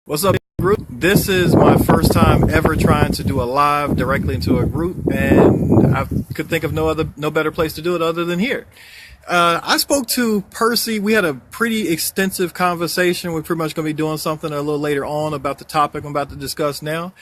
What's up, group? This is my first time ever trying to do a live directly into a group, and I could think of no better place to do it other than here. I spoke to Percy. We had a pretty extensive conversation. We're pretty much going to be doing something a little later on about the topic I'm about to discuss now.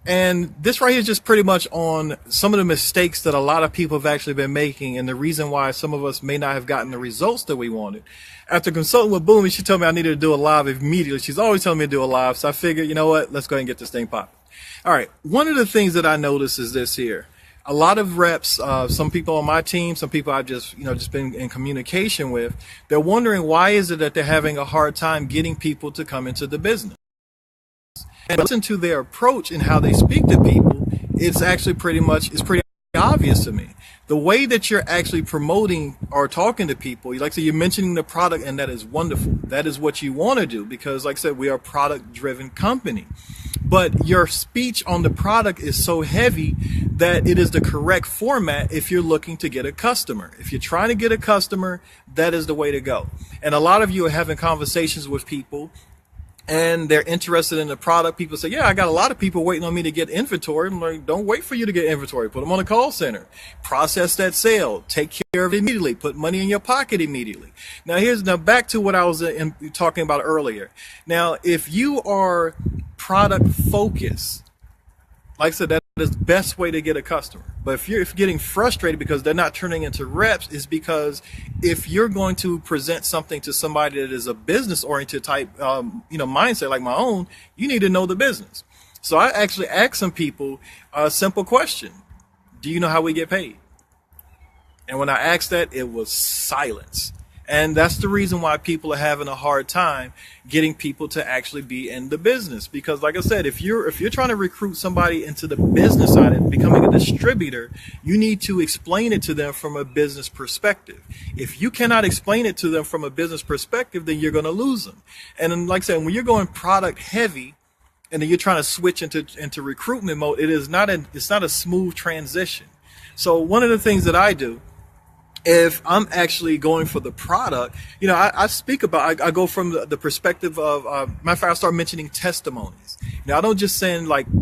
And this right here is just pretty much on some of the mistakes that a lot of people have actually been making, and the reason why some of us may not have gotten the results that we wanted. After consulting with Boomy, she told me I needed to do a live immediately. She's always telling me to do a live, so I figured, you know what, let's go ahead and get this thing popping. All right, one of the things that I noticed is this here. A lot of reps, some people on my team, some people I've just been in communication with, they're wondering why is it that they're having a hard time getting people to come into the business. And listen to their approach and how they speak to people, it's pretty obvious to me. The way that you're actually promoting or talking to people, like I said, you're mentioning the product, and that is wonderful. That is what you want to do because, like I said, we are a product-driven company. But your speech on the product is so heavy that it is the correct format if you're looking to get a customer. If you're trying to get a customer, that is the way to go. And a lot of you are having conversations with people and they're interested in the product. People say, yeah, I got a lot of people waiting on me to get inventory. I'm like, don't wait for you to get inventory. Put them on a call center. Process that sale. Take care of it immediately. Put money in your pocket immediately. Now back to what I was talking about earlier. Now, if you are product focused, like I said, that is the best way to get a customer. But if you're getting frustrated because they're not turning into reps, is because if you're going to present something to somebody that is a business-oriented type, mindset like my own, you need to know the business. So I actually asked some people a simple question: do you know how we get paid? And when I asked that, it was silence. And that's the reason why people are having a hard time getting people to actually be in the business. Because like I said, if you're trying to recruit somebody into the business side and becoming a distributor, you need to explain it to them from a business perspective. If you cannot explain it to them from a business perspective, then you're going to lose them. And then, like I said, when you're going product heavy and then you're trying to switch into recruitment mode, it's not a smooth transition. So one of the things that I do, if I'm actually going for the product, I speak about, I go from the perspective of, matter of fact, I start mentioning testimonies. Now, I don't just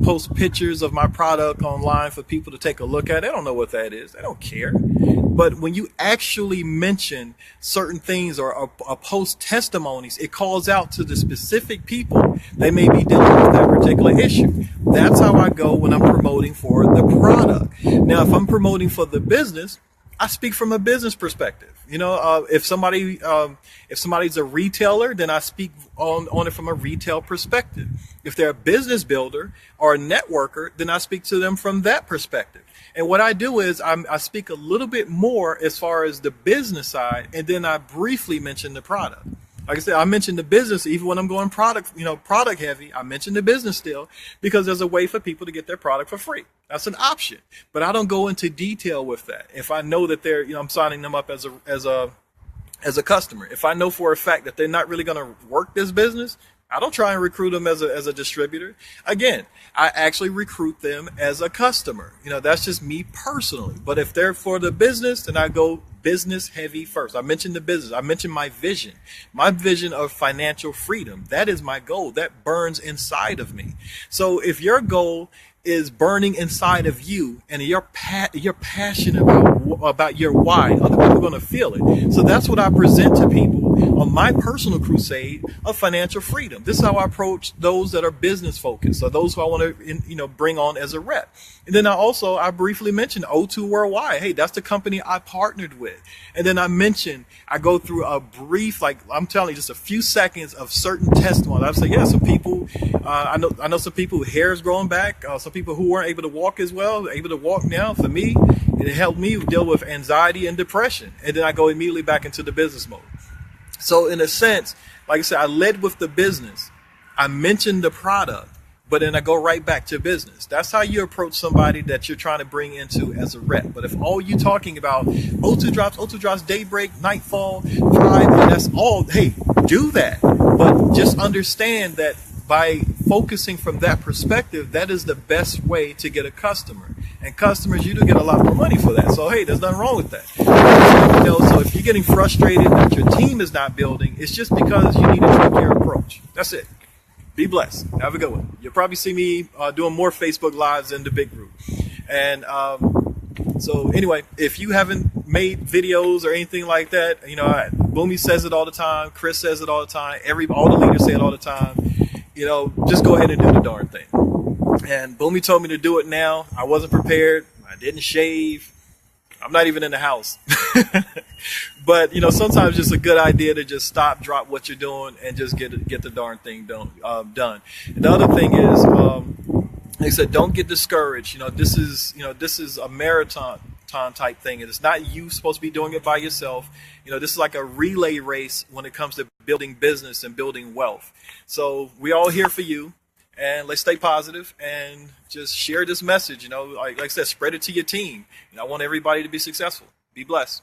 post pictures of my product online for people to take a look at. They don't know what that is. They don't care. But when you actually mention certain things or post testimonies, it calls out to the specific people they may be dealing with that particular issue. That's how I go when I'm promoting for the product. Now, if I'm promoting for the business, I speak from a business perspective. If somebody's a retailer, then I speak on it from a retail perspective. If they're a business builder or a networker, then I speak to them from that perspective. And what I do is I speak a little bit more as far as the business side, and then I briefly mention the product. Like I said, I mentioned the business, even when I'm going product heavy, I mention the business still, because there's a way for people to get their product for free. That's an option, but I don't go into detail with that. If I know that I'm signing them up as a customer, if I know for a fact that they're not really going to work this business, I don't try and recruit them as a distributor. Again, I actually recruit them as a customer. That's just me personally. But if they're for the business, then I go business heavy first. I mentioned the business. I mentioned my vision of financial freedom. That is my goal. That burns inside of me. So if your goal is burning inside of you and you're passionate about your why, other people are going to feel it. So that's what I present to people on my personal crusade of financial freedom. This is how I approach those that are business focused, or those who I want to bring on as a rep. And then I briefly mentioned O2 Worldwide. Hey, that's the company I partnered with. And then I go through a brief, I'm telling you, just a few seconds of certain testimony. I say, yeah, some people, I know some people whose hair is growing back, some people who weren't able to walk as well, able to walk now. For me, it helped me deal with anxiety and depression. And then I go immediately back into the business mode. So in a sense, like I said, I led with the business. I mentioned the product, but then I go right back to business. That's how you approach somebody that you're trying to bring into as a rep. But if all you're talking about O2 drops daybreak, nightfall, Pride, and that's all, hey, do that. But just understand that by focusing from that perspective, that is the best way to get a customer. And customers, you do get a lot more money for that. So, hey, there's nothing wrong with that. So if you're getting frustrated that your team is not building, it's just because you need to tweak your approach. That's it. Be blessed. Have a good one. You'll probably see me doing more Facebook Lives in the big group. And so anyway, if you haven't made videos or anything like that, Boomy says it all the time. Chris says it all the time. All the leaders say it all the time. Just go ahead and do the darn thing. And Boomy told me to do it now. I wasn't prepared. I didn't shave. I'm not even in the house. But, sometimes it's a good idea to just stop, drop what you're doing, and just get the darn thing done. And the other thing is, like I said, don't get discouraged. This is a marathon type thing. And it's not you supposed to be doing it by yourself. This is like a relay race when it comes to building business and building wealth. So we're all here for you. And let's stay positive and just share this message. Like I said, spread it to your team. I want everybody to be successful. Be blessed.